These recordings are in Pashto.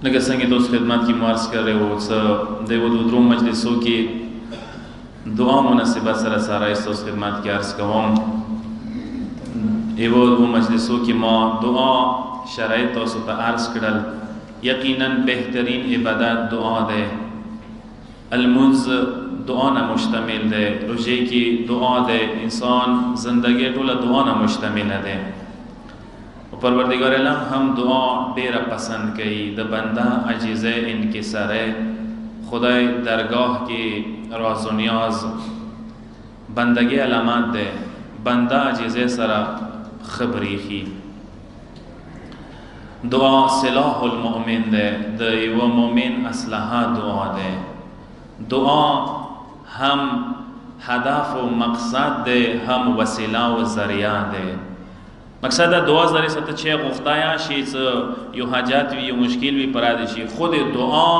لکه څنګه تاسو خدمت کې مارس کر رہے ہو څه د یو درو مجلسو کې دعا مناسبت سره سره تاسو خدمت کې عرض کوم. یو دو مجلسو کې ما دعا شرایط تاسو ته عرض کړل. یقینا بهترین عبادت دعا ده. المنز دعا نه مشتمل ده. روزه کې دعا ده. انسان زندگی ټوله دعا نه مشتمل ده. پروردگار عالم هم دعا ډیر پسند کوي. د بنده عجیزه انکساره خدای درگاه کې راز و نیاز بندگی علامات ده. بنده عجیزه سره خبریخي. دعا سلاح المؤمن ده. د یو مؤمن اسلحه دعا ده. دعا هم هدف و مقصد ده، هم وسیله و ذریعه ده. مقصد دعا ذریعه ست چه غفتایا شي یو حاجات وی یو مشکل وی پراد شي. خود دعا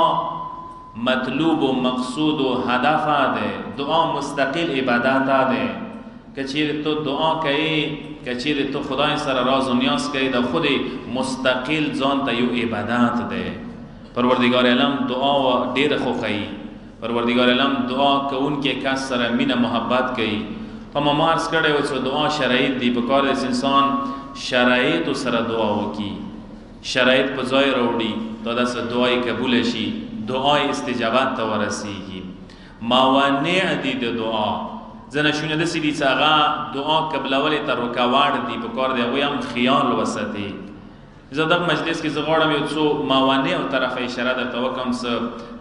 مطلوب و مقصود و هدف ده. دعا مستقل عبادت ده. کچیر تو دعا کوي، کچیر تو خدای سره راز و نیاز کوي، د خود مستقل ځان ته یو عبادت ده. پروردگار عالم دعا و ډیر خوخی. پروردگار عالم دعا کون کې کس سره مینه محبت کوي. هم مارس کړي او چې دعا شرایط دی. په کار د انسان شرایط سره دعا وکي. شرایط په ځای راوړي دا د دعای قبول شي. دعای استجابت ته ورسیږي. موانع دي د دعا ځنه شونه د سړي څنګه دعا قبلول ته رکاوټ دي. په کار دی هغه هم خیال وساتي. زه د مجلس کې زغړم یو څو موانع او طرف اشاره د توکم څه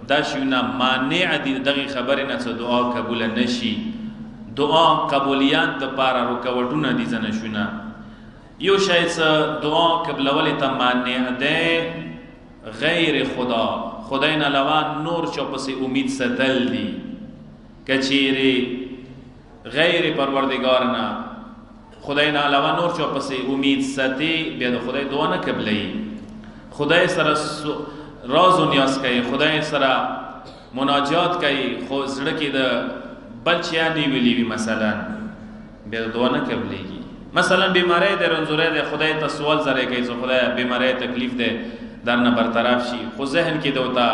دا شونه مانع دي دغه خبره نه څه دعا قبول نشي. دعا قبولیت د پاره رکاوټونه دي ځنه شونه. یو شاید دعا قبلول ته مانع ده غیر خدا. خدای نه علاوه نور چا پسې امید ستل دي. کچيري غیر پروردگار نه خدای نه علاوه نور چا پسې امید ستي بیا د خدای دعا نه قبلي. خدای سره راز و نیاز کوي. خدای سره مناجات کوي. خو زړه کې د بلچیا نیولی وی مثلا بیا دعا نه قبليږي. مثلا بیماری د رنځورې د خدای ته سوال زره کوي چې خدای بیماری تکلیف ده درنه برطرف شي. خو ذهن کې دوتا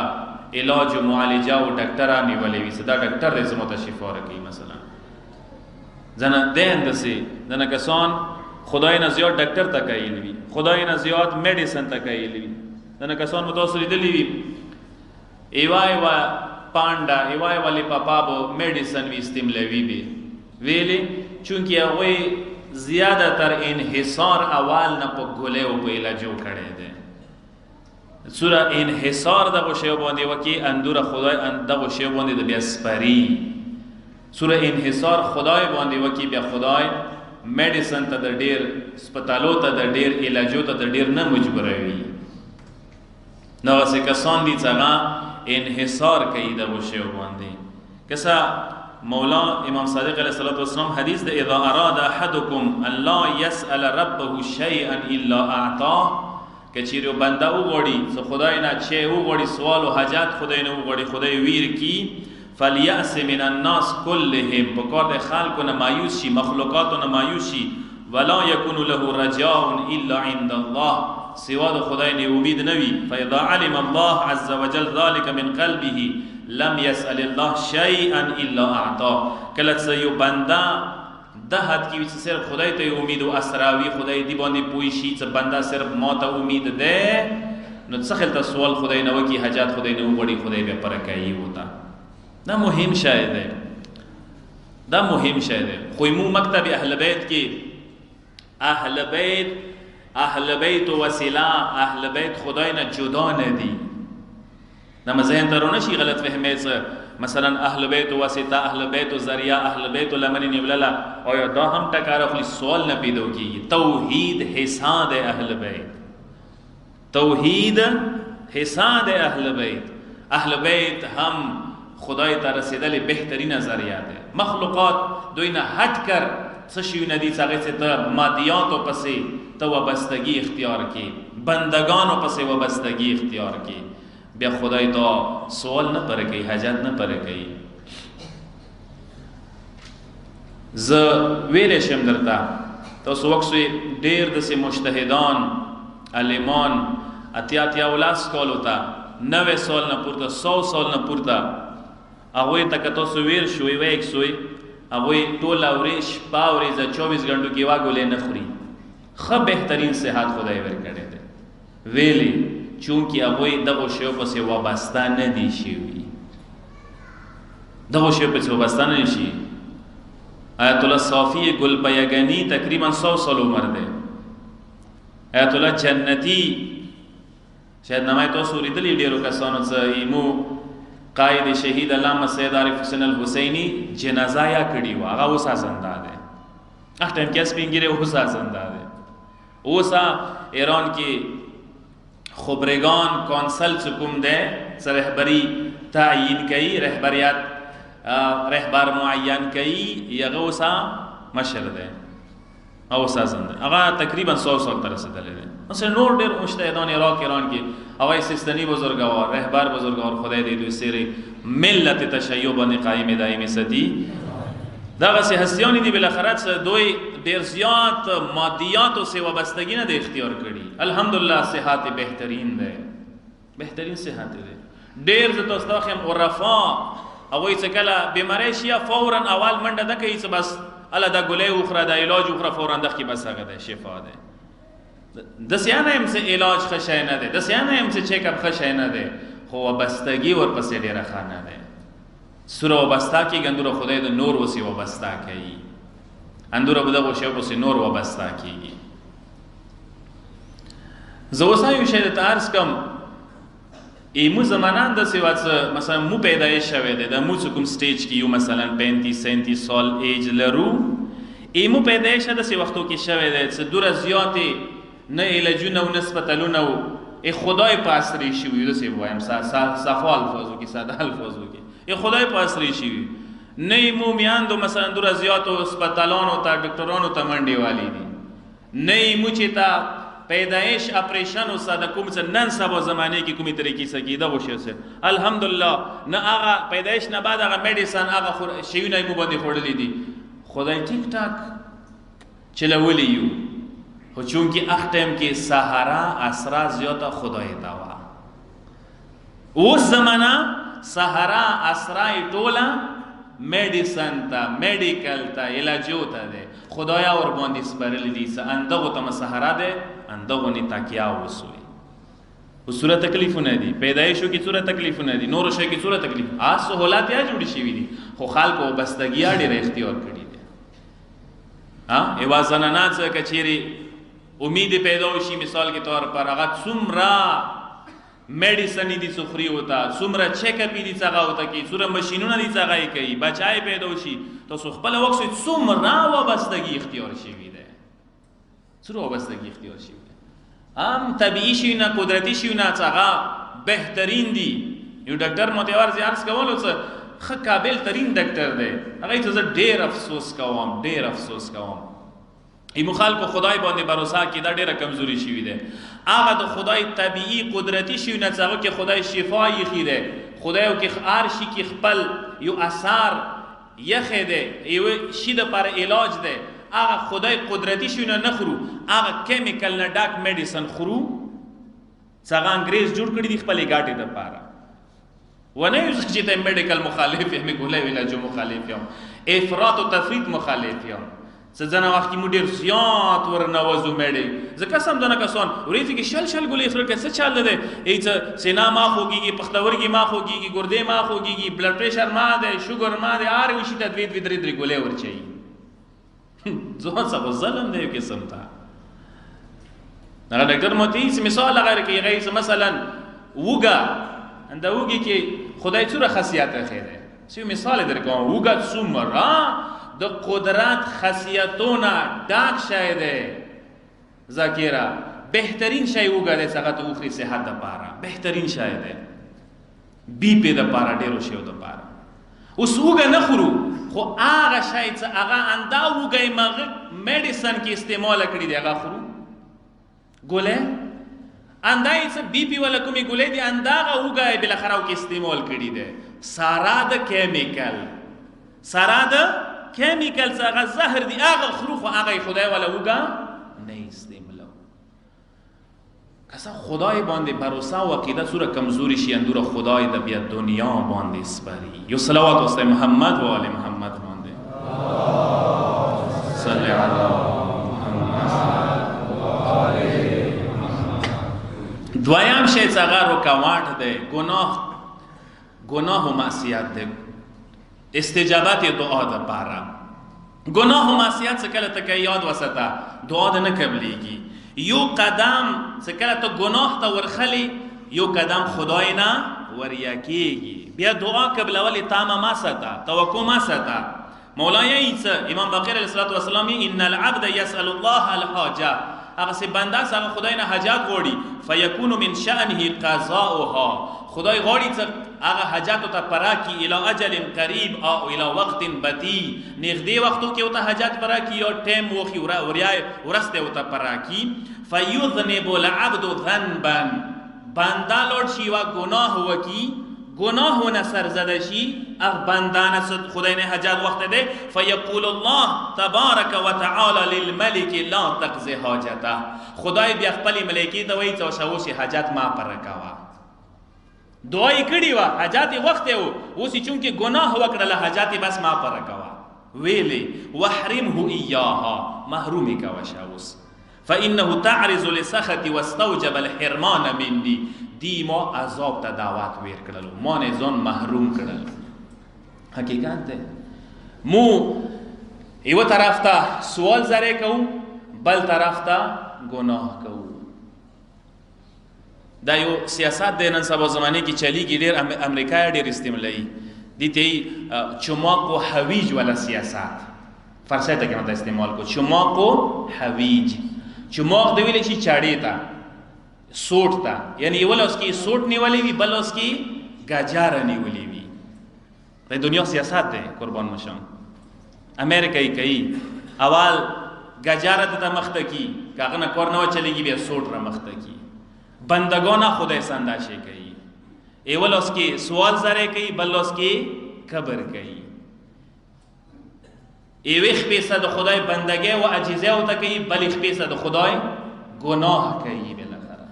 علاج او معالجه او ډاکټران نیولې وي. صدا ډاکټر دې زموږ ته شفا ورکړي. مثلا ځنه دندسي ځنه کسان خدای نه زیات ډاکټر ته کوي وي. خدای نه زیات میډیسن ته کوي وي. ځنه کسان متوسل دي وي. ایوا پاندا ایوای والی پاپابو میډیسن وی استعمالوي به ویلي چونکی هغه زیاده تر انحصار اول نه په ګولې او په علاجو کړي دي. سوره انحصار دغه شی باندې وکي اندور خدای دغه شی باندې د بیا سپری. سوره انحصار خدای باندې وکي بیا خدای میډیسن ته د ډیر سپټالو ته د ډیر علاجو ته د ډیر نه مجبوروي. نو څه کسان دي څنګه انحصار کوي د وشو باندې. کسا مولا امام صادق علیہ الصلوۃ والسلام حدیث د اذا اراد احدکم ان لا يسأل ربه شيئا الا اعطاه. کچیرو بنده وګړي څو خدای نه چې وګړي سوال او حاجات خدای نه وګړي خدای ویر کی فلیأس من الناس كلهم. بکار د خلکو نه مایوس شي، مخلوقات نه مایوس شي. ولا يكون له رجاء الا عند الله. سوا د خدای نه امید نوي. فاذا علم الله عز وجل ذلك من قلبه لم يسأل الله شيئا الا اعطاه. کله چې یو بنده د حد کې چې صرف خدای ته امید او اسراوي خدای دی باندې پوي شي چې بنده صرف ما ته امید ده نو څخه ته سوال خدای نه وکي حاجات خدای نه وګړي خدای به پر کوي وتا. دا مهم شای ده. دا مهم شای ده. خو مو مکتب اهل بیت کې اهل بیت وسیله اهل بیت خدای نه جدا نه دي. نو ذهن درونه شي غلط فهمه. مثلا اهل بیت وسیله اهل بیت ذریعہ اهل بیت لمن نیوللا او دا هم ټکار خپل سوال نه پیدا کیږي. توحید حساد اهل بیت. توحید حساد اهل بیت. اهل بیت هم خدای ته رسیدل بهترین ذریعہ ده. مخلوقات دوی نه هټ کر څه شي نه دي څنګه ته مادیات او پسې تو وابستگی اختیار کی. بندگانو پسې وابستگی اختیار کی. بیا خدای ته سوال نه پر کوي، حاجت نه پر کوي. ز ویل شم درته تاسو وکسوي ډیر د سي مجتهدان عالمان اتیا ولاس کولو ته 90 سال نه پورته 100 سال نه پورته هغوی ته که تاسو ویل شوئ ویک سوئ هغوی ټوله ورځ شپه ورځه 24 غنټو کې یوه ګولۍ نه خوري ښه بهترین صحت خدای ورکړی دی ویلې چونکې هغوی دغو شیو پسې وابسته نه دي شوي دغو شیو پسې وابسته نه دي شي آیت الله صافی گلپایگانی تقریبا 100 سال عمر دی آیت الله جنتی شاید نامه تاسو اوریدلی ډیرو کسانو څه ایمو قائد شهید علامه سید عارف حسین الحسینی جنازه یا کړي و هغه اوس زنده دی هغه ټایم کې سپینګری اوس زنده دی اوس ایران کې خبرگان کونسل کوم دی څه رهبری تعیین کوي رهبریت رهبر معین کوي هغه اوس مشر دی اوس زنده هغه تقریبا 100 سال تر رسیدلی دی مثلا نور ډېر مجتهدان عراق ایران کې هغه سیستانی بزرگوار رهبر بزرگوار خدای دې دوی سری ملت تشیع باندې قائم دائم سدي دغه سه هستیانی دی بالاخره دوی ډېر زیات مادیات او سی وابستگی نه د اختیار کړي الحمدلله صحت بهترین ده بهترین صحت ده ډېر ز تاسو خو عرفا هغه څه کله بیماری شي فورا اول منډه ده کوي چې بس الله دا ګولې اوخره د علاج اوخره فورا د کی بس هغه ده شفا ده د سیانه هم څه علاج خشه نه ده د سیانه هم څه چیک اپ خشه نه ده خو وابستگی ور پسې ډیره خانه ده سوره وابستا کی ګندره خدای د نور وسی وابستا کوي اندوره بده خو شی پسې نور وابستا کیږي زه وسایو شه د تارس کم ایمو زمانان د سیوات مثلا مو پیدایش شوه ده د مو کوم سټیج کې یو مثلا 35 37 سال ایج لرو ایمو پیدایش د سی وختو کې شوه ده چې دوره زیاتې نه علاجونه او نسبتلونه او خدای پاسري شي وي د سی وایم صفا الفاظو کې ساده الفاظو کې خدای پاسري شي نه مومیان دو مثلا دوره زیاتو هسپتالانو ته ډاکټرانو ته منډي والی دي نه مو چې تا پیدایش اپریشن او ساده کوم څه نن سبا زمانه کې کومي طریقې سره کیدا وشي سه الحمدلله نه هغه پیدایش نه بعد هغه میډیسن هغه شیونه مو باندې خورلې دي خدای ټیک ټاک چلولې یو خو چونکی اختم کې سحرا اسرا زیاته خدای دوا او زمانہ سحرا اسرا ټولا میډیسن تا میډیکل تا علاجو ته ده خدایا ور باندې سپارل دي س اندغه ته سحرا ده اندغه ني تکیا وسوي او صورت تکلیفونه دي پیدایشو کی صورت تکلیفونه دي نور شي کی صورت تکلیف آ سہولات یا جوړی شي دي خو خلکو بستګیا ډېر اختیار کړی دي ها ایوازنانات کچيري امید پیدا وشي مثال کے طور پر هغه څومره میډیسن دي سخري ہوتا څومره چیک اپ دي څنګه ہوتا کی څومره ماشينونه دي څنګه کوي بچای پیدا وشي تاسو خپل وخت څومره وابستګي اختیار شي وي ده څومره وابستګي اختیار شي هم طبيعي شي نه قدرتي شي نه څنګه بهترین دي یو ډاکټر متوار زیارت کولو څه خ قابل ترين ډاکټر دی هغه ته ډېر افسوس کوم ای مخالف خدای باندې باور کی دا ډیره کمزوري شي ده هغه د خدای طبيعي قدرتي شي نه څنګه کې خدای شفا یې خیره خدای او کې ارشي کې خپل یو اثر یخه ده یو شي د پر علاج ده هغه خدای قدرتي شي نه نخرو هغه کیمیکل نه ډاک میډیسن خرو څنګه انګريز جوړ کړی دی خپل ګاټي د پاره ونه یو چې ته میډیکل مخالف یې مګولای ویلا جو مخالف یم افراط او تفرید مخالف یم سزنا وخت کې مډیر زیات ورنوازو مېړي ځکه سم دنه کسان ورېږي کې شل ګولې خره کې څه چل ده ایڅ سینا ما خوږي پختورګي ما خوږي ګردې ما خوږي بلډ پريشر ما ده شوګر ما ده ار وشي ته دوی درې ګولې ورچي ځوان څه ظلم دی کې سمتا هغه ډاکټر موتی مثال غیر کې غیر مثلا وګا انده وګي کې خدای څوره خاصیت خیره څه مثال درکوم وګا څومره د قدرت خاصیتونه ډاک شای ده ذاکره بهترین شای وګړي څنګه ته اوخري صحت لپاره بهترین شای ده بي پی د لپاره ډیرو شیو د لپاره اوس وګ نه خورو خو هغه شای چې هغه اندا وګي مغه میډیسن کې استعمال کړی دی هغه خورو ګولې اندای چې بي پی ولا کومي ګولې دي انداغه وګي بل خراو کې استعمال کړی دی سارا د کیمیکل سارا د کیمیکل څنګه زهر دی هغه خروخ او هغه خدای ولا وګا نه استعمالو اصلا خدای باندې باور او عقیده سوره کمزوري شي اندور خدای د بیا دنیا باندې سپاري. یو صلوات واستای محمد و آل محمد باندې صلی علی محمد و آل محمد. دویم شی څنګه رکاوټ ده گناه و معصیت ده. استجابت دعا ده پاره گناه و معصیت څخه کله ته یاد وساته دعا ده نه قبليږي. یو قدم څخه کله ته گناه ته ورخلی یو قدم خدای نه وریا کیږي. بیا دعا قبلول تامه ما ساته توقع ما ساته. مولانا عیسی امام باقر علیه السلام ان العبد يسأل الله الحاجه هغه سي بنده څنګه خدای نه حاجات غوړي فیکون من شأنه قضاؤها خدای غوړي چې هغه حاجات ته پراکی الی اجل قریب او الی وقت بتی نږدې وختو کې وته حاجات پراکی او ټیم وخی ورسته وته پراکی فیذنب العبد ذنبا بنده لوټ شي وا گناه وکي گناه نه سرزده شي اغ بندانه خدای نه حاجات وخت ده فیقول الله تبارک وتعالى للملك لا تقضي حاجته خدای بیا خپل ملائکه ته وایي چې شاوشي حاجات ما پرکوا. دعای کړي وا حاجات وخت یو اوس چونکه گناه وکړه حاجات بس ما پرکوا ویلي وحرمه اياها محروم کا وشاوس فانه تعرض لسخط واستوجب الحرمان مني دی ما عذاب ته دعوت ور کړلو ما نه ځون محروم کړل. حقیقت ده مو یو طرف ته سوال زره کو بل طرف ته گناه کو. دا یو سیاست د نن سبا زمانه کې چلیږي ډېر امریکا ډېر استعمالي دي ته چماق او حویج ولا سیاست فرضه ته کومه استعمال کو چماق او حویج. چماق دی ویل شي چاړې ته سوټ ته یعنی یو لاس کې سوټ نیولې وی بل لاس کې گاجار نیولې وی. د دنیا سیاست ده قربان مشم امریکای کوي اول گاجار ته مخته کی کاغه نه کور نه چلیږي بیا سوټ را مخته کی بندگان خدای سنداشه کوي ایول اس کې سوال زره کوي بل اس کې قبر کوي ایوخ پیسه د خدای بندگی او عجزه او ته کوي بل ایخ پیسه د خدای گناه کوي بالاخره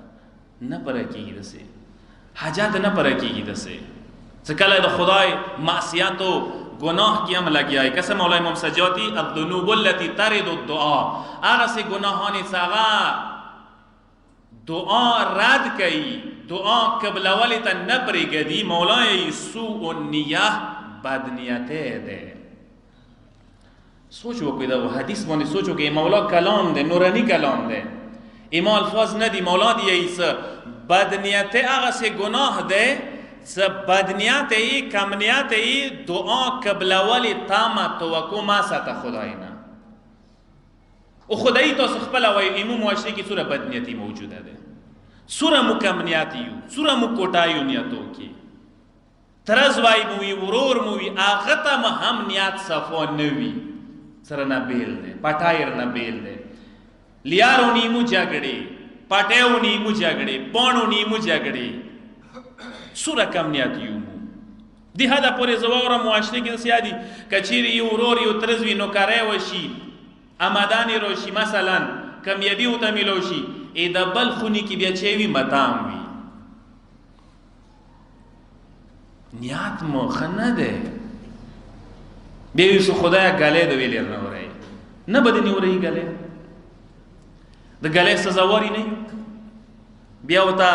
نه پرکیږي دسه حاجات نه پرکیږي دسه څکله د خدای معصیت او گناه کی هم لګیای قسم مولا امام سجاتی الذنوب التي ترد الدعاء هغه سه گناهانی څنګه دعا رد کئی دعا قبل اولی تا نبری گدی مولای سوء النیه بد نیته ده. سوچو کوئی دا حدیث بانی سوچو کہ مولا کلام ده نورانی کلام ده اما الفاظ ندی مولا دی ایسا بد نیته آغا سے گناه ده سا بد نیته ای کم نیته ای دعا قبل اولی تاما توقع ما ساتا خداینا او خدایی تو سخپل وای ایمو معاشره کی سوره بدنیتی موجوده ده سوره مکمنیاتیو سوره مکوټایو نیتو کی ترز وای موی ورور موی اغه ما هم نیت صفو نوی سره نه بیل ده پټایر نه بیل ده لیارو نیمو جګړې پټیو نیمو جګړې پونو نیمو جګړې سوره کمنیاتیو دی هدا پورې زواره معاشره کې سیادي کچيري ورور یو ترزوی نو کارای وشي امدانی روشی مثلا کمیابی او تا ملوشی ای دا بل خونی کی بیا چیوی متام وی نیات مو خنه ده بیویسو خدای گله دو ویلیر نو رئی نبدی نیو رئی گله دا گله سزاواری نی بیاو تا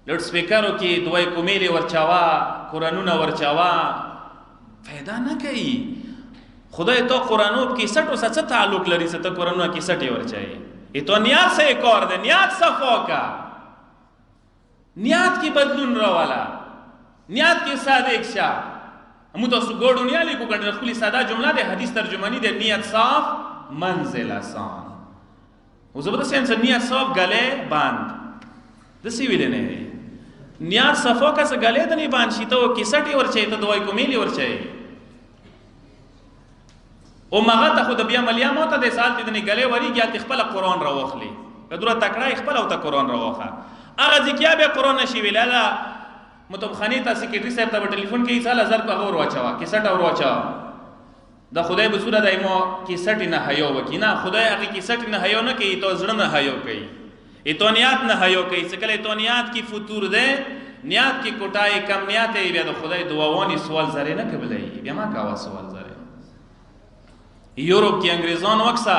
لوڈ سپیکرو کی دوائی کمیلی ورچاوا قرآنون ورچاوا فیدا نکئی خدای تو قرآنو کی سٹو سچ تعلق لري ست قرآنو کی سٹی ور چاہیے یہ تو نیات سے ایک اور دے نیات صفو کا نیات کی بدلون رو والا نیات کی ساده ایک شا ہمو تو گوڑو نیالی کو کنڈر خلی ساده جملہ دے حدیث ترجمانی دے نیت صاف منزل آسان وہ زبردست انسا نیت صاف گلے باند دسی ویلے نہیں نیات صفو کا سا گلے دنی باند شیتا وہ کی سٹی ور چاہیے تو دوائی کو میلی ور چاہیے او مغه ته خود بیا ملیا موته د سال ته نه غلې وری یا تخپل قرآن راوخلی کدوره تکړه خپل او ته قرآن راوخه هغه ځکه بیا قرآن شي ویلاله متبخنی ته سیکریټری صاحب ته ټلیفون کوي سال 1000 په اور واچوا کیسټ اور واچوا د خدای په صورت دایمو کیسټ نه هيو وکینا خدای هغه کیسټ نه هيو نه کوي تو زړه نه هيو کوي اتونیات نه هیو کوي څه کله اتونیات کی فطور ده نیات کی کوټای کم نیات ای بیا د خدای دعاوانی سوال زره نه قبلای بیا ما کاوه سوال زره یورپ کې انګریزان وکسا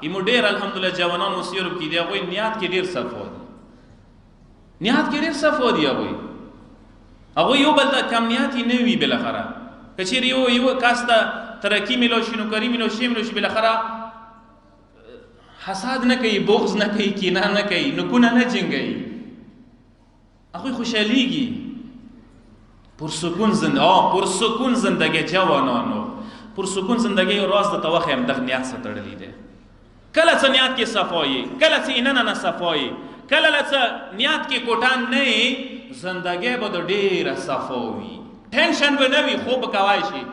ایمو ډیر الحمدلله جوانان اوس یورپ کې دی هغه نیات کې ډیر صفو دي نیات کې ډیر صفو دي هغه یو بل د کم نیات نه وی بل اخره کچیر یو کاستا ترقی ملو شنو کری ملو شی ملو شی بل اخره حساد نه کوي بغض نه کوي کینه نه کوي نکونه نه جنګي هغه خوشاليږي پرسکون زندگی جوانانو پرسکون زندگی راز د توخه هم د نیت سره تړلې ده کله څه نیت کې صفایي کله څه نه صفایي کله څه نیت کې کوټان نه زندگی به د ډیر صفوي ټینشن به نه وي خوب کوي شي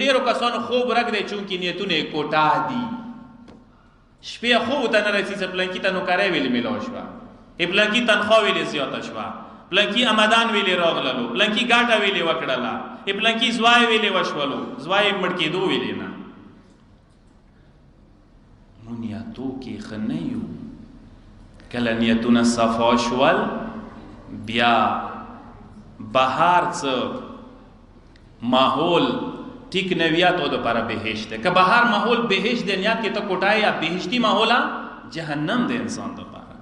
ډیرو کسانو خوب رګ دی چونکی نیتونه کوټا دي شپې خوب ته نه رسي چې پلانکی ته نو کاری ویل ملو شو پلانکی تنخواه ویل زیاته شو پلانکی آمدان ویلی راغللو پلانکی گاٹا ویلی وکڑلا پلانکی زوائی ویلی وشولو زوائی مڑکی دو ویلی نا نو نیتو کی خنیو کلا نیتونا صفا شول بیا بہار ماحول ٹھیک نویات او دو پارا بہشت ہے کہ بہار ماحول بہشت دے نیات کی تا کٹائے یا بہشتی ماحولا جہنم دے انسان دو پارا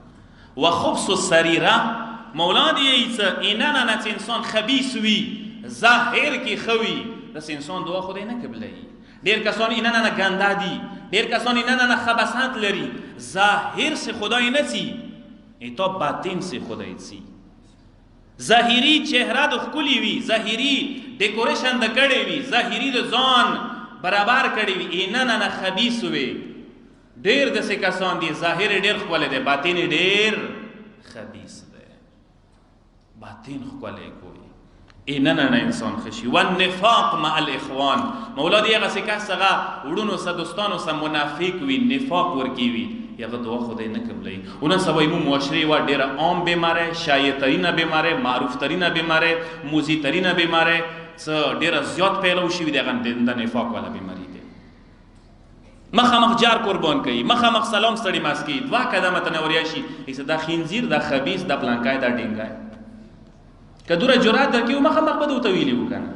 وخبص السریرہ مولا دی اینا نه چې انسان خبيث وي ظاهر کې خوي داس انسان دعا خدای نه قبلای ډیر کسان اینا نه ګندا دي ډیر کسان اینا نه خباثت لري ظاهر سے خدای نه سي ایتو باطن سے خدای سي ظاهری چهره د خولي وي ظاهری ډیکوریشن د کړي وي ظاهری د ځان برابر کړي وي اینا نه خبيث وي ډیر د څه کسان دي ظاهر ډیر خپل دي باطن ډیر خبيث باطن خواله کوي ایننا نه انسان خشي والنفاق مع الاخوان مولا دی هغه څه کسغه وړونو سره دوستانو سره منافق وي نفاق ورکی وي هغه دعا خدای نه قبلای اون سبا ایمو معاشره و ډیره عام بیماره شایعترینه بیماره معروف ترینه بیماره موزی ترینه بیماره څه ډیره زیات پیلو شي دغه د نفاق والا بیماری دی مخامخ جار قربان کوي مخامخ سلام ستړي ماسکی دوا قدمه تنوریا شي ایسه دا خنزیر دا خبيث دا پلانکای دا ډینګای کدوره جرأت درکې و مخامخ به دوته ویلی وکنه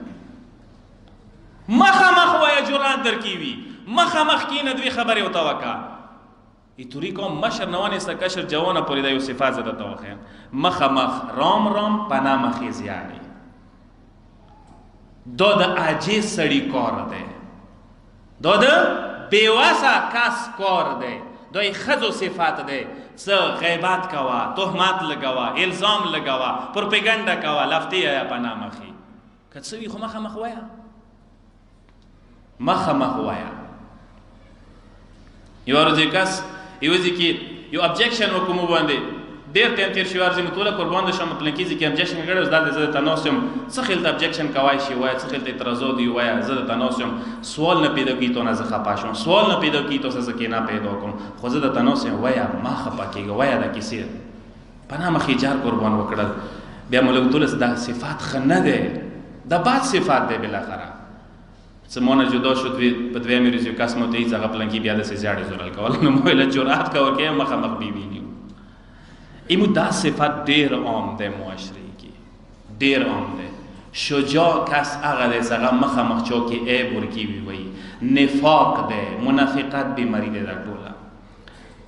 مخامخ وای جرأت درکې وی مخامخ کینه دوی خبره وتا وکا ایتوری کوم مشر نوانه سکشر جوانه پرې د یو صفات زده توخه مخامخ رام پنا مخیزیانی دو د عاجز سړی کار ده دو د بیواسا کس کار ده دوی خزو صفات ده څه غیبت کوا تهمت لګوا الزام لګوا پروپاګاندا کوا لفتی یا پنا مخی کڅوی خو مخامخ وایا مخامخ وایا یو ورځ کس یو ځکه یو ابجیکشن وکوم باندې ډیر ټیم تیر شو ورځ متوله قربان شم پلانکی ځکه ابجیکشن کړو زړه زړه تناسم څه خلت ابجیکشن کوي شي وای څه خلت اعتراض دی وای زړه تناسم سوال نه پیدا کی تو نه زخه پاشم سوال نه پیدا کی تو څه کې نه پیدا کوم خو زړه تناسم وای ما خپا کیږي وای دا کیسه پناه مخې جار قربان وکړل بیا مولوی تولس دا صفات خنه ده دا بعد صفات ده بالاخره سمونه جدا شد په دوه میرزیو کس مو ته ځغه پلانکی بیا د سې زړه زورل کول نو مولا جرأت کا ورکه مخامخ بیبینی ایمو دا صفت ډیر عام ده معاشره کې ډیر عام ده شجاع کس هغه ده څنګه مخامخ چا کې عیب ورکی وي نفاق ده منافقت بیماری ده در ټوله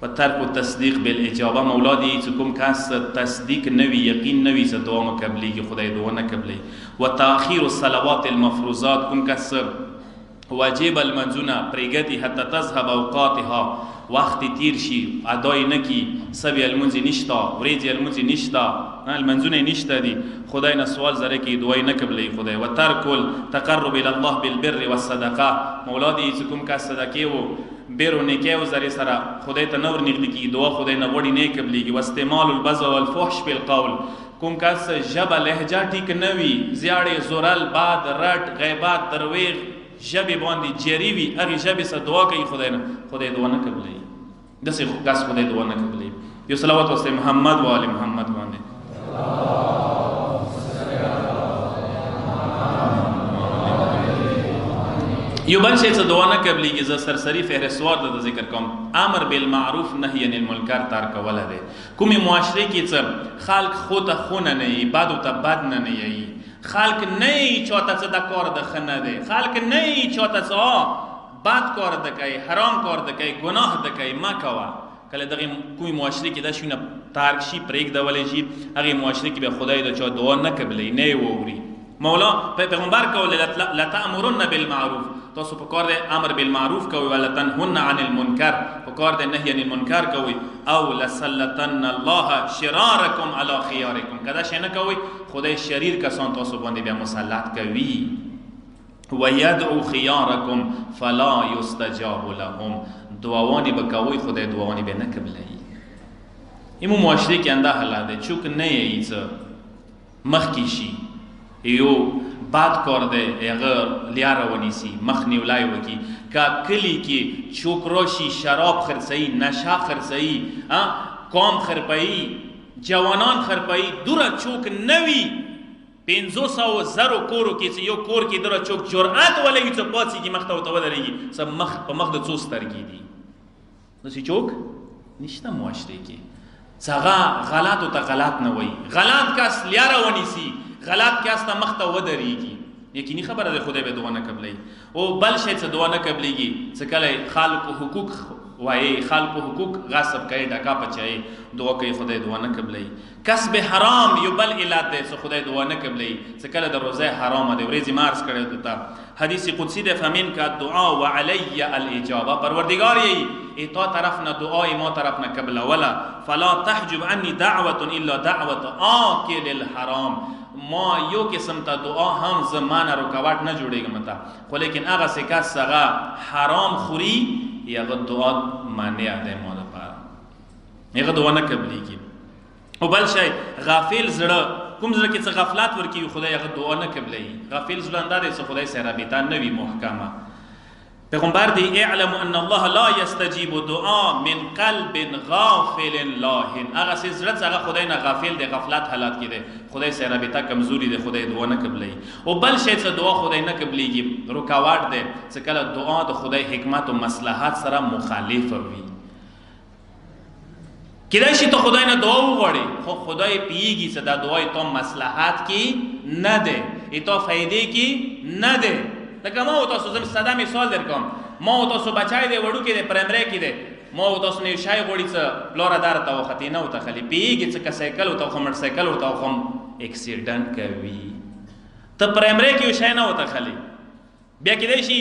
و ترک تصدیق بالاجابه مولا دی چې کوم کس تصدیق نوی یقین نوی ز دعا مقبلی کی خدای دعا نه قبلی و تاخير الصلوات المفروضات کوم کس واجب المنزونه پرېګتی حتی تذهب اوقاتها وقت تیر شي ادای نکی سبی المنزی نشتا وریجی المنزی نشتا المنزونه نشتا دی خدای نه سوال زره کی دعای نه قبلی خدای و ترک التقرب الى الله بالبر والصدقه مولا دی چې کوم کس صدقه و بیرو نیکه و زری سره خدای ته نور نږدې کی دعا خدای نه وړي نه قبليږي واستعمال البذ والفحش بالقول کوم کس جبه لهجه ټیک نوي زیاړې زورل باد رټ غیبات درویغ جبه باندې جری وي هغه جبه سره دعا کوي خدای دعا نه قبلي دسه کس خدای دعا نه قبلي یو صلوات واسطه محمد و ال محمد باندې یو بل شی څه دعا نه قبلېږي، زه سرسري فهرستوار د ذکر کوم. امر بالمعروف نهی عن المنکر ترک کوله دی. کومې معاشرې کې څه خلق خو ته خو نه یي، بدو ته بد نه یي، خلق نه یي چاته څه د کار د ښه نه دی، خلق نه یي چاته څه بد کار د کوي، حرام کار د کوي، ګناه د کوي، مه کوه. کله دغه کومې معاشرې کې دا شونه ترک شي، پرېږدولی شي، هغې معاشرې کې بیا خدای د چا دعا نه قبلوي، نه یې واوري. مولا پیغمبر کولی لتأمرن بالمعروف، تاسو په کار دی امر بالمعروف کوئ، ولتنهن عن المنکر، په کار دی نهی عن المنکر کوئ، او لسلطن الله شرارکم علی خیارکم، که دا شی نه کوئ خدای شریر کسان تاسو باندې بیا مسلط کوي. ویدعو خیارکم فلا یستجاب لهم، دعاوانی به کوئ خدای دعاوانی به نه قبلوي. ایمو معاشرې کې انده حالات دی، چوک نه یی څه مخکې شي، یو بد کار دی هغه لیاره ونیسي، مخ نیولی وکړي. که کلي کې چوک راشي شراب خرڅوي، نشه خرڅوي، قوم خرپوي، جوانان خرپوي، دوره چوک نه وي 500,000 کورو کې چې یو کور کې دوره چوک جرأت ولوي څه پاڅېږي مخ ته ورته ودرېږي، څه مخ په مخ د څو سترګې دي، داسې چوک نشته معاشرې کې. څه هغه غلطو ته غلط نه وایي، غلط کس لیاره ونیسي، غلط کس ته مخ ته ودرېږي، یقیني خبره ده خدای به دعا نه قبلوي. او بل شی څه دعا نه قبلېږي، څه کله خلکو حقوق وایي، خلکو حقوق غصب کوي، ډکا پچوي، دعا کوي خدای دعا نه قبلوي. کسب حرام یو بل علت دی څه خدای دعا نه قبلوي. څه کله د روزه حرامه دی، ورځې مارس کړی ته حدیث قدسی ده، فمن کا دعا وعلی الاجابه، پروردگار یی ایتا طرف نه دعای ما طرف نه قبل ولا فلا تحجب عني دعوه الا دعوه آکل الحرام، ما یو قسم ته دعا هم زمانه رکاوټ نه جوړېږم ته، خو لیکن هغه څه کس هغه حرام خوري هغه دعا مانع دی ما دپاره، هغه دعا نه قبلېږي. او بل شی غافل زړه، کوم زړه کې څه غفلت ورکوي خدای هغه دعا نه قبلوي. غافل زړه انده دی څه خدای سره رابطه نه وي محکمه. پیغمبر دی اعلم ان الله لا یستجیب دعا من قلب غافل لاهن، هغه څه زړه هغه خدای نه غافل دی، غفلت حالات کې دی، خدای سره رابطه کمزوري دی، خدای دعا نه قبلوي. او بل شی څه دعا خدای نه قبلېږي رکاوټ دی، څه کله دعا د خدای حکمت او مصلحت سره مخالفه وي. کیدای شي ته خدای نه دعا وغواړې خو خدای پیږي چې دا دعای ته مصلحت کې نه دی، ایته فائدې کې نه دی. لکه ما او تاسو زم ساده مثال درکوم، ما او تاسو بچای دی وړو کې دی پرایمری کې دی، ما او تاسو نه شای غوړي څه پلار دار ته وختې نه وته خلی پیږي چې سایکل او ته خو موټر سایکل او ته خو اکسیډنټ کوي، ته پرایمری کې شای نه وته خلی. بیا کېدای شي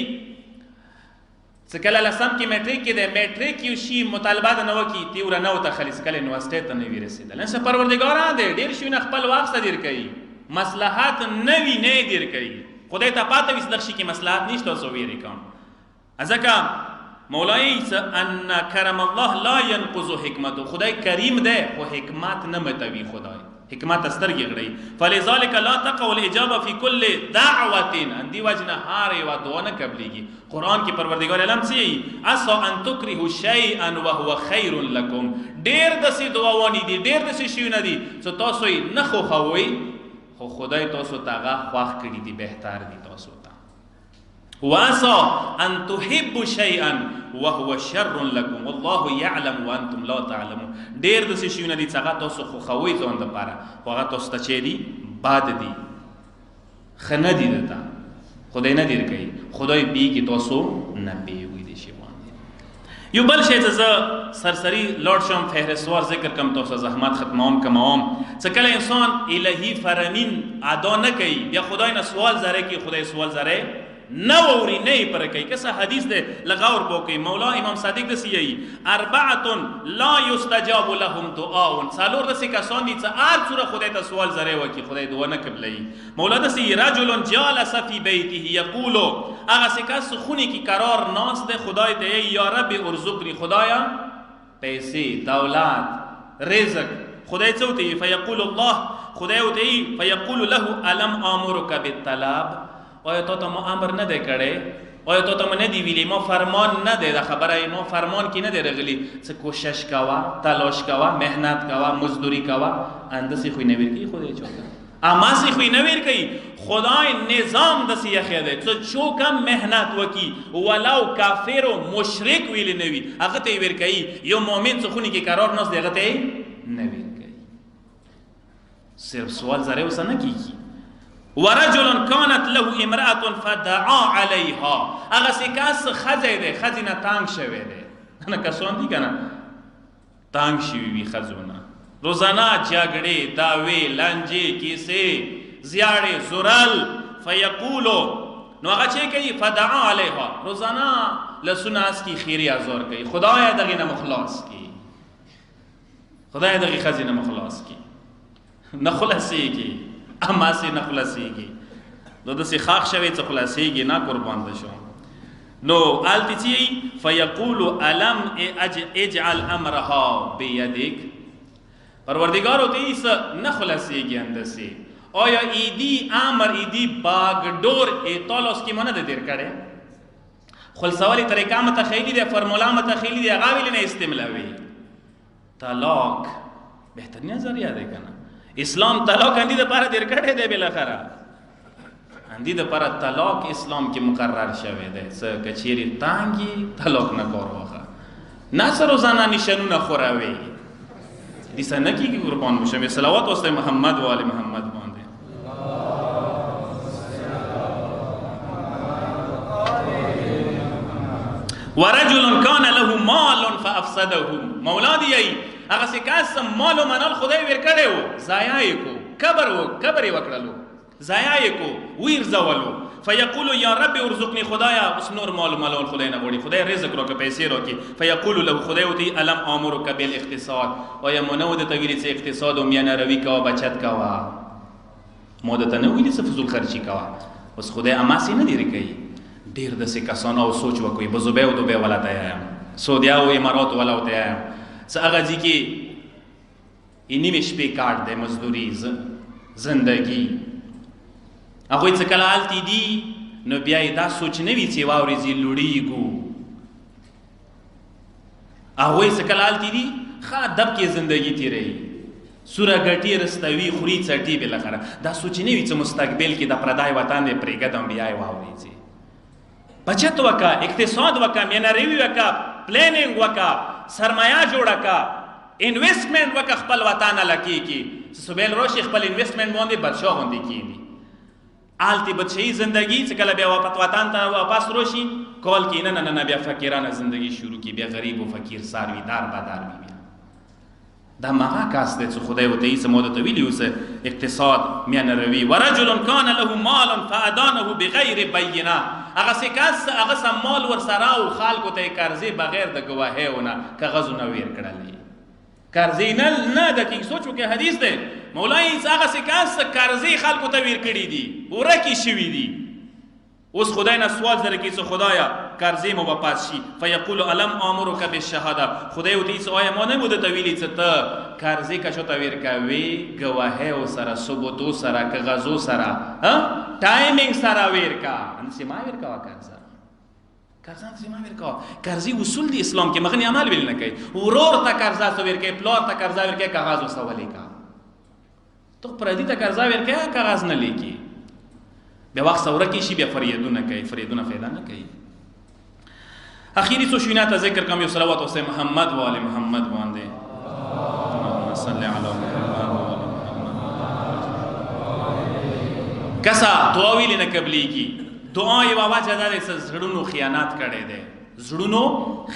څه کله لسم کې میټریک کې دی، میټریک یو شي مطالبه د نه وکړي تی ور نه وته خلی، څه کله یونیورسټۍ ته نه وي رسېدلی. څه پروردګار دی ډېر شیونه خپل وخت ته دیر کوي، مصلحت نه وي نه یې دیر کوي. خدای ته پاته وي چې دغه شي کې مصلحت نشته اوس ویرې کوم. ځکه مولایي ان کرم الله لا ينقض حکمته، خدای کریم دی خو حکمت نه متوي، خدای حکمت سترګې غړي. فلذلك لا تقع الاجابه في كل دعوه، اندي وجنه هر یو دعا نه قبلېږي. قران کې پروردګار علم سي عسى ان تكرهوا شيئا وهو خير لكم، ډېر داسې دعاوانی دي، ډېر داسې شیونه دي چې تاسو یې نه خوښوئ خو خدای تاسو ته هغه خوښ کړي دي، بهتر دي تاسو ته. وعسى ان تحبوا شيئا وهو شر لكم والله يعلم وانتم لا تعلمون، ډېر داسې شیونه دي چې هغه تاسو خوښوئ ځان دپاره خو هغه تاسو ته چې دي بد دي، ښه نه دي درته، خدای نه دیر کوي، خدای پیږي تاسو نه پیږئ دې شی باندې. یو بل شی چې زه سرسري لاړ شم فهرستوار ذکر کم تاسو زحمت ختموم کموم. څه کله انسان الهي فرامین ادا نه کوي بیا خدای نه سوال زره کوي، خدای سوال زره نه ووري نه یې پره کوي. کسه حدیث دی لغور پوکوي، مولا امام صادق داسې یایي اربعه لا یستجاب لهم دعاء، څلور داسې کسان دي چې هر څومره خدای ته سوال زره وکړي خدای دعا نه قبلوي. مولا داسې رجل جالس فی بیته یقول، هغه څه کس خونې کې قرار ناست دی خدای ته یایي یا رب ارزقني، خدایا پیسې دولت رزق، خدای څه ورته یایي فیقول الله، خدای ورته یایي فیقول له الم آمرک بالطلب، آیا تا ته ما امر نه دی کړی، آیا تا ته ما نه دی ویلی، ما فرمان نه دی، دا خبره ما فرمان کې نه دی راغلی څه کوشش کوه، تلاش کوه، محنت کوه، مزدوری کوه، اندسې خو یې نه ورکوي خدای چاته. اماسی خوی نویر کئی خدای نظام دسی یخی ده تو چوکم محنت وکی ولو کافر و مشرک ویلی نوی اغتا ویر کئی یو مومن سو خونی که قرار ناس ده اغتا نویر کئی صرف سوال زره وسا نکی کی ورجل كانت له امرأة فدعا عليها اغا سکاس خزه ده خزینا تانگ شوه ده انا کسوان دی کنا تانگ شوی بی خزونا روزانہ جگڑے داوے لانجے کیسے زیاڑے زرال فیقولو نو اغا چے کئی فدعا علیہا روزانہ لسناس کی خیری آزور کئی خدای دغی نمخلاص کی خدای دغی خزی نمخلاص کی نخلاصی کی اما سے نخلاصی کی دو دسی خاک شوی چا خلاصی کی نا قربان دشو نو آلتی چی فیقولو علم اجعل امرها بیدک پروردگار ہوتے اس نخلاصی کی اندسی آیا ایدی امر ایدی باگدور ایطال اس کی منع دیر کرے خلصوالی طریقہ متخیلی دے فرمولا متخیلی دے غاوی لینے استملاوی طلاق بہترین ذریعہ دے کنا اسلام طلاق اندی دے پارا دیر کرے دے بالاخرہ اندی دے پارا طلاق اسلام کی مقرر شوے دے سا کچیری تانگی طلاق نکور وخا ناسا روزانہ نشانو نخوراوی دیسا نکی کی قربان بشم صلوات واسطے محمد و آل محمد باندے ورجل کان له مال فافسده مولا دیئی اگر سکاس مال و منال خدای ویر کڑے ہو زایائی کو کبر وکڑلو زایائی کو ویر زولو فیقولو یا رب ارزقنی خدایا اس نور مال و مال خدای نبوڑی خدای رزق رو که پیسی رو کی فیقولو له خدای ہوتی علم آمرو که بیل اقتصاد و یا منود تاویلی سے اقتصاد و میان روی کوا بچت کوا مودتا نویلی سے فضول خرچی کوا اس خدای اماسی ندیری کئی دیر دسی کسانا و سوچ وکوی بزوبے و دوبے والا تایم سعودیا و امارات والا تایم سا اغازی کی اینی میں شپے کارٹ دے مزدوری زندگی اگوی چکل آلتی دی نو بیائی دا سوچ نوی چی واوریزی لوڑی گو اگوی چکل آلتی دی خواہ دب کی زندگی تی رہی سورا گٹی رستوی خوری چٹی بلخرا دا سوچ نوی چی مستقبل کی دا پردائی وطان دے پریگدم بیائی واوریزی بچت وکا اقتصاد وکا مینروی وکا پلیننگ وکا سرمایہ جوڑا کا انویسٹمنٹ وکا خپل وطانا لکی کی سبیل روشی خپل انویسٹمنٹ موندی بدشاہ ہوندی کی دی آلتی بدشاہی زندگی چکل بیا واپت وطان تا واپس روشی کال کی نا بیا فقیران زندگی شروع کی بیا غریب و فقیر ساروی دار بدار بی بیا دا مغا کاس دے چو خدای و تیس مودتا ویلیو سے اقتصاد میان روی ورجل کان له مال فادانه بغیر بینہ اگا سکاس اگا سا مال ور سراو خالکو تے کرزی بغیر دا گواہے ہونا کغزو نویر کڑلی کرزی نا دا کی سوچو کہ حدیث دے مولائی اگا سکاس کرزی خالکو تے ویر کڑی دی ورکی شوی دی اس خدای نا سوال در کی سو خدایا کرزی مو باپاس شی فیقول علم آمرو کا بالشهاده خدای ہوتی سو آیا مو نمود تویلی چتا کرزی کا شو تویر کوي گواهه او سرا ثبوتو سرا کغزو سرا ٹائمنگ سرا ویر کا انسی ما ویر کا کرزا کرزان سی ما ویر کا کرزی اصول دی اسلام کے مغنی عمل ویل نہ کئی ورور تا کرزا سو ویر کے پلور تا کرزا ویر کے کاغذ سوالی کا تو پردی تا کرزا ویر کے کاغذ نہ لیکی بیا وقت سورا کیشی بیا فریدون کئی فریدون فیدا نہ کئی اخیری سو شوینات ذکر کم یو صلوات واسطے محمد و آل محمد واندے صلی علی محمد کسا دعاوی لینا قبلی کی دعای بابا جدا دے زڑونو خیانات کردے دے زڑونو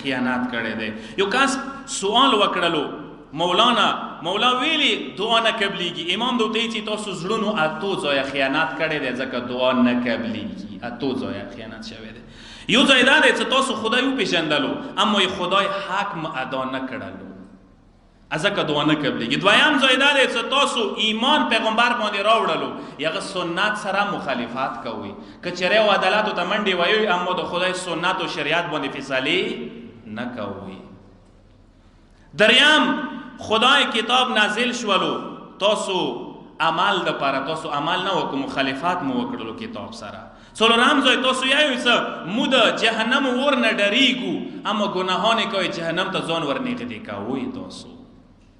خیانات کردے دے یو کاس سوال وکڑلو مولا ویلی دعا نہ قبلی کی امام دو تیچی تو سو زڑونو اتو زویا خیانات کردے دے زکا دعا نہ قبلی کی اتو زویا خیانات شوے دے یو زیدہ دے چا تو سو خدایو پیشندلو اما یہ خدای حکم ادا نہ کردلو ازکا دعا نہ قبلی کی دوائم زیدہ دے چا تو سو ایمان پیغمبر باندی راوڑلو یا سنت سرا مخالفات کوئی کچرے و عدالاتو تا منڈی ویوی اما دو خدای سنت و شریعت باندی فیصلی نہ کوئی دریم خدای کتاب نازل شولو تو سو عمل دا پارا تو سو عمل نہ وکو مخالفات مو وکڑلو کتاب سرا سولو رمزوی تو سو یایو ایسا مود جہنم ور نہ ڈریگو اما گناہانے کوئی جہنم تا زون ور نیغ دیکا ہوئی تو سو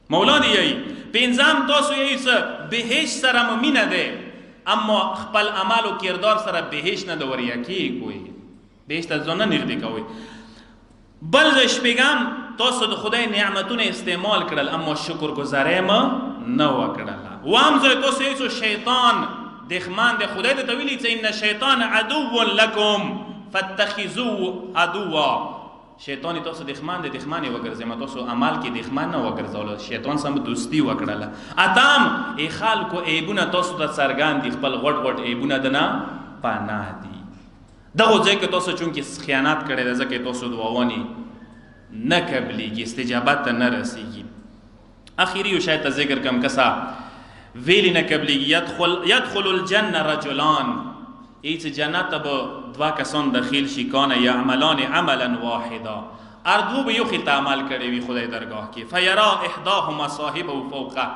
مولا دی یی پنځم تاسو یی څه بهشت سره مینه ده اما خپل عمل او کردار سره بهشت نه د وریا کوي بهشت ځونه نږدې کوي. بل شپږم تاسو د خدای نعمتونه استعمال کړل اما شکر گزاري ما نه وکړل. وام زه تاسو یی شیطان دښمن د خدای ته ویلي چې ان شیطان عدو لکم فاتخذوه عدوا. شیطان تاسو دښمن د دښمن وګرځي ما تاسو عمل کې دښمن نه وګرځول شیطان سم دوستی وکړله. اتم ای خلکو ایبونه تاسو ته څرګند دي خپل غټ غټ ایبونه دنه پناه دي. دغه ځای کې تاسو چونکې خیانت کړی ده ځکه تاسو دعاوانی نه قبلېږي استجابت ته نه رسېږي. اخیری او شاید ذکر کم کسا ویلی نه قبلېږي يدخل الجنه رجلان ایت جنت به دوا کسان داخل شي کان یعملان عملا واحدا اردو به یو خیت عمل کړي وي خدای درگاه کې فیرا احداهما صاحبه فوقه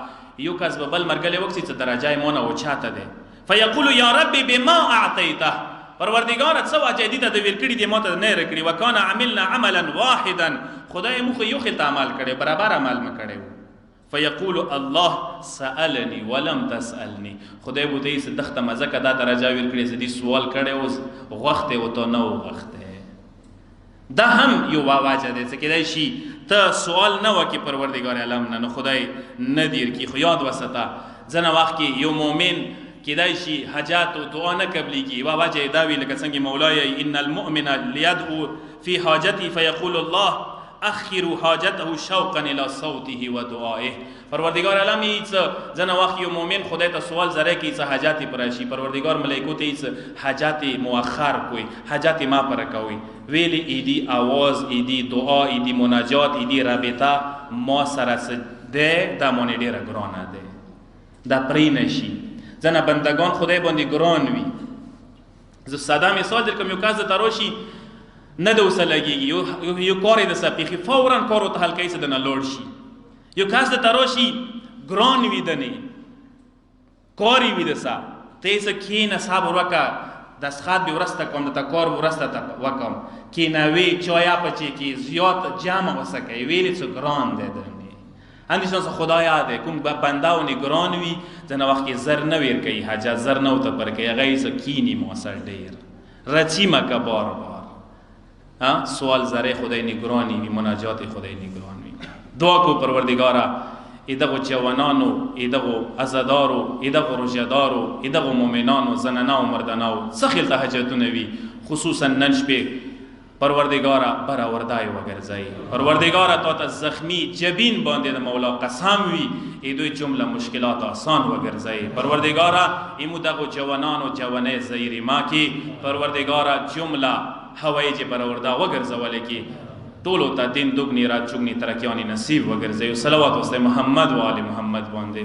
یو کس به بل مرګله وخت چې درجه مونږ او چاته ده فیقول یا رب بما اعطیته پروردگار څه واجه دي ته ویل کړي دي ماته نه رکړي وکانه عملنا عملا واحدا خدای مخ یو خیت عمل کړي برابر عمل م کړي فیقول الله سألنی ولم تسألنی خدای بو دې دخته مزه دا درجه ور کړی چې دې سوال کړي اوس غوخته و ته نو غوخته دا هم یو واجه ده چې کله شي ته سوال نه وکي پروردگار عالم نه خدای ندیر کی خو یاد وسته ځنه وخت کې یو مؤمن کدای شي حاجات او دعا نه قبلي کی واجه دا وی لکه څنګه مولای ان المؤمن ليدعو في حاجته فيقول الله اخروا حاجته شوقا الى صوته ودعائه. پروردگار عالم ایڅ ځنه وخت یو مؤمن خدای ته سوال زره کی څه حاجات پرشي پروردگار ملائکو ته ایڅ حاجات مؤخر کوي حاجات ما پر کوي ویلی ایدی आवाज ایدی دعا ایدی مناجات ایدی رابطه ما سره ده د مونږ ډیره ګرانه ده دا پرینشي ځنه بندگان خدای باندې ګران وي. زه ساده مثال درکم یو کاز تروشي نه د وسلګي یو کار د سپیخي فورا کارو ته حل کیسه د نه لوړ شي یو کاس د تروشي ګران وي دني کاری وي دسا ته سکین صبر وکا د سخات به ورسته کوم د کار ورسته وکم کینوي چایا پچی کی زیات جمع وسکه ویل څو ګران ده دني اندیشان خدا یاد کوم بنده و نگران وي ځنه وخت کې زر نه ور کوي حاجت زر نه وته پر کوي هغه سکینی موثر ډیر رچی مکه بار بار سوال زره خدای نگرانی وی مناجات خدای نگران وی دعا کو پروردگارا ایدغه جوانانو ایدغه عزادارو ایدغه روزدارو ایدغه مؤمنانو زنانو مردانو سخیل تهجدونه وی خصوصا نن شپه پروردگارا برا وردای وګرځي پروردگارا تو زخمی جبین باندې د مولا قسم وی ایدوی جمله مشکلات آسان وګرځي پروردگارا ایمو دغه جوانانو جوانه زیری ما کی پروردگارا جمله هوایی چې بروردا وګرځول کی ټولو ته دین دوګنی رات چوغنی ترکیانی نصیب وګرځي صلوات وسلام محمد و ال محمد باندې.